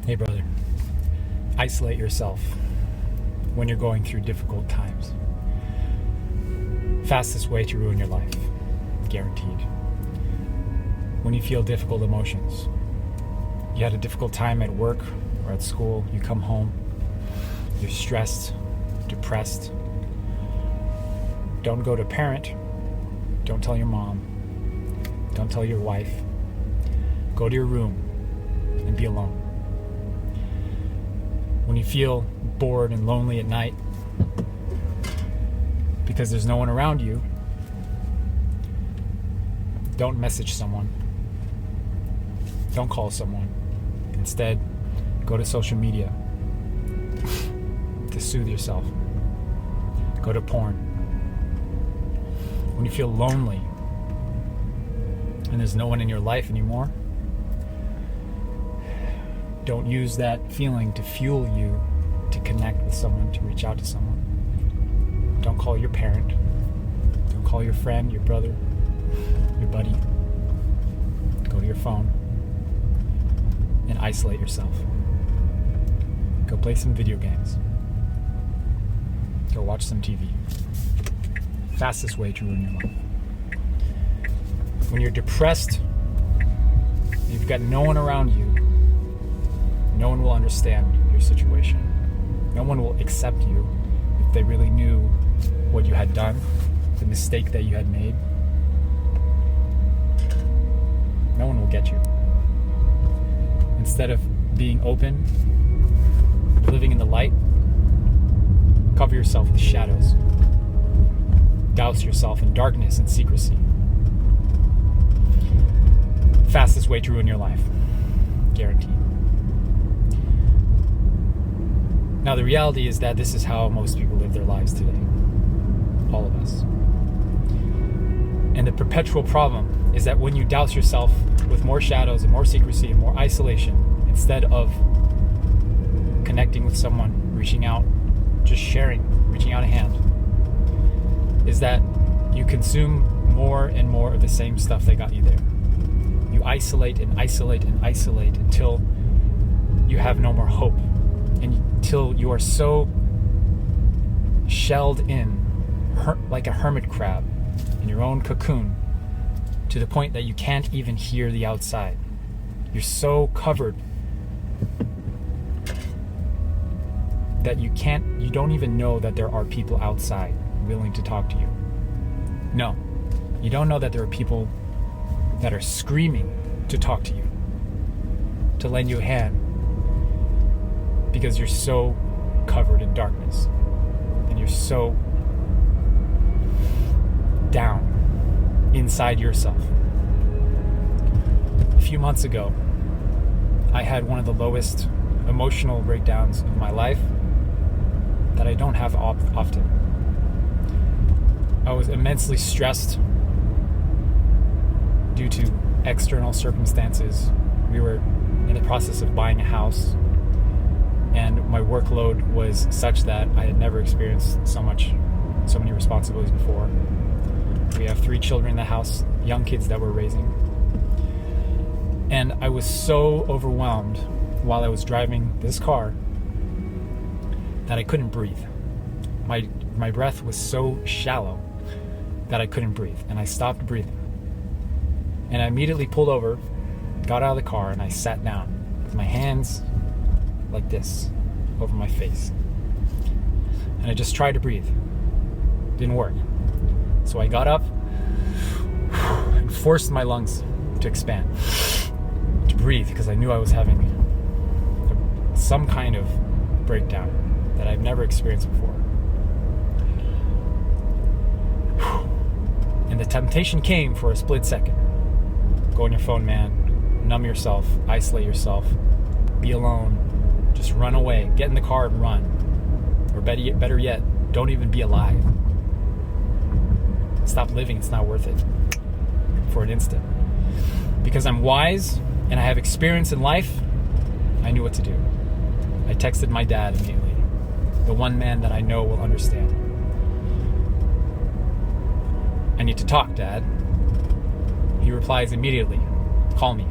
Hey brother, isolate yourself when you're going through difficult times. Fastest way to ruin your life, guaranteed. When you feel difficult emotions, you had a difficult time at work or at school, you come home, you're stressed, depressed. Don't go to parent, don't tell your mom, don't tell your wife. Go to your room and be alone. When you feel bored and lonely at night because there's no one around you, don't message someone. Don't call someone. Instead, go to social media to soothe yourself. Go to porn. When you feel lonely and there's no one in your life anymore, don't use that feeling to fuel you to connect with someone, to reach out to someone. Don't call your parent. Don't call your friend, your brother, your buddy. Go to your phone and isolate yourself. Go play some video games. Go watch some TV. Fastest way to ruin your life. When you're depressed, you've got no one around you, no one will understand your situation. No one will accept you if they really knew what you had done, the mistake that you had made. No one will get you. Instead of being open, living in the light, cover yourself with shadows. Douse yourself in darkness and secrecy. Fastest way to ruin your life. Guaranteed. Now, the reality is that this is how most people live their lives today. All of us. And the perpetual problem is that when you douse yourself with more shadows and more secrecy and more isolation, instead of connecting with someone, reaching out, just sharing, reaching out a hand, is that you consume more and more of the same stuff that got you there. You isolate and isolate and isolate until you have no more hope. Until you are so shelled in, like a hermit crab, in your own cocoon, to the point that you can't even hear the outside. You're so covered that you don't even know that there are people outside willing to talk to you. No, you don't know that there are people that are screaming to talk to you, to lend you a hand, because you're so covered in darkness and you're so down inside yourself. A few months ago, I had one of the lowest emotional breakdowns of my life that I don't have often. I was immensely stressed due to external circumstances. We were in the process of buying a house, and my workload was such that I had never experienced so many responsibilities before. We have 3 children in the house, young kids that we're raising. And I was so overwhelmed while I was driving this car that I couldn't breathe. My breath was so shallow that I couldn't breathe, and I stopped breathing. And I immediately pulled over, got out of the car, and I sat down with my hands like this over my face, and I just tried to breathe. Didn't work. So I got up and forced my lungs to expand, to breathe, because I knew I was having some kind of breakdown that I've never experienced before. And the temptation came for a split second. Go on your phone, man. Numb yourself, isolate yourself, be alone. Just run away. Get in the car and run. Or better yet, don't even be alive. Stop living. It's not worth it for an instant. Because I'm wise and I have experience in life, I knew what to do. I texted my dad immediately, the one man that I know will understand. I need to talk, Dad. He replies immediately, call me.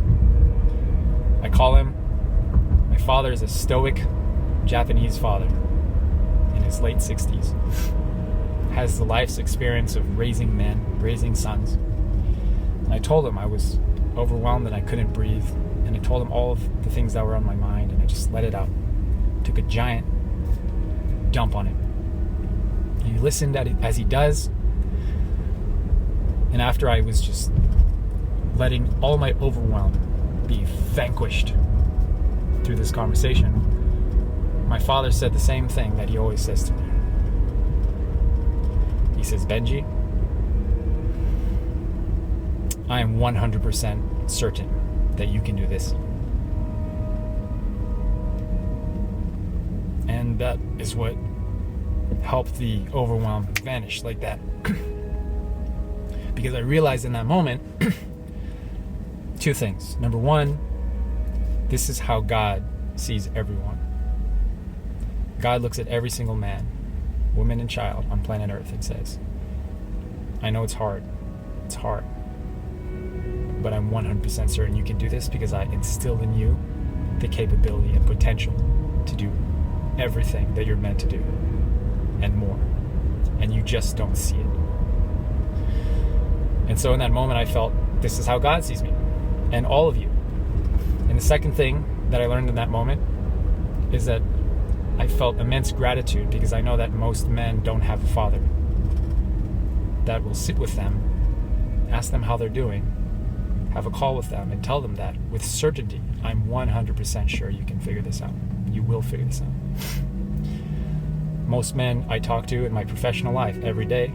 I call him. My father is a stoic Japanese father in his late 60s. Has the life's experience of raising men, raising sons. And I told him I was overwhelmed and I couldn't breathe. And I told him all of the things that were on my mind, and I just let it out. Took a giant dump on it. He listened as he does. And after I was just letting all my overwhelm be vanquished through this conversation, my father said the same thing that he always says to me. He says, Benji, I am 100% certain that you can do this. And that is what helped the overwhelm vanish like that. Because I realized in that moment two things. Number one, this is how God sees everyone. God looks at every single man, woman, and child on planet Earth and says, I know it's hard. It's hard. But I'm 100% certain you can do this because I instilled in you the capability and potential to do everything that you're meant to do and more. And you just don't see it. And so in that moment, I felt this is how God sees me and all of you. And the second thing that I learned in that moment is that I felt immense gratitude because I know that most men don't have a father that will sit with them, ask them how they're doing, have a call with them, and tell them that with certainty. I'm 100% sure you can figure this out. You will figure this out. Most men I talk to in my professional life every day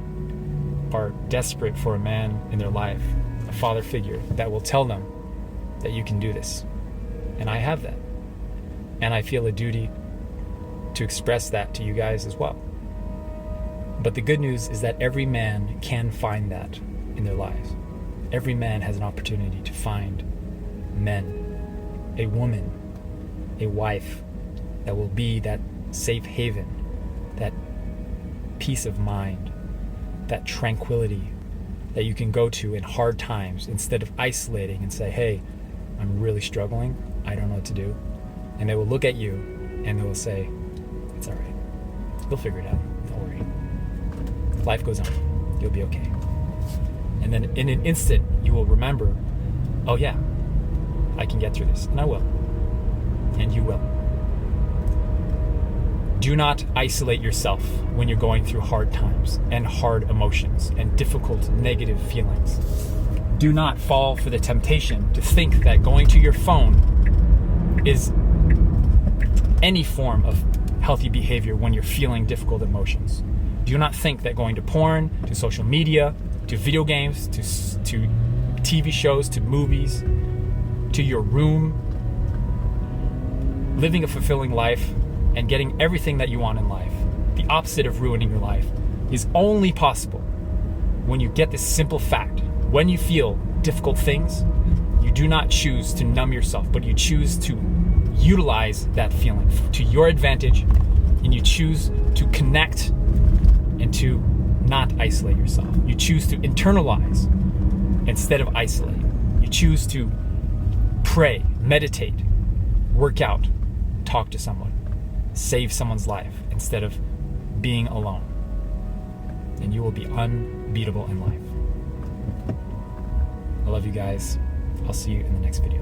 are desperate for a man in their life, a father figure that will tell them that you can do this. And I have that. And I feel a duty to express that to you guys as well. But the good news is that every man can find that in their lives. Every man has an opportunity to find men, a woman, a wife that will be that safe haven, that peace of mind, that tranquility that you can go to in hard times instead of isolating and say, hey, I'm really struggling. I don't know what to do. And they will look at you and they will say, it's all right. You'll figure it out. Don't worry. Life goes on. You'll be okay. And then in an instant, you will remember, oh yeah, I can get through this. And I will. And you will. Do not isolate yourself when you're going through hard times and hard emotions and difficult negative feelings. Do not fall for the temptation to think that going to your phone is any form of healthy behavior when you're feeling difficult emotions. Do not think that going to porn, to social media, to video games, to TV shows, to movies, to your room, living a fulfilling life and getting everything that you want in life, the opposite of ruining your life, is only possible when you get this simple fact. When you feel difficult things, you do not choose to numb yourself, but you choose to utilize that feeling to your advantage, and you choose to connect and to not isolate yourself. You choose to internalize instead of isolate. You choose to pray, meditate, work out, talk to someone, save someone's life instead of being alone. And you will be unbeatable in life. I love you guys. I'll see you in the next video.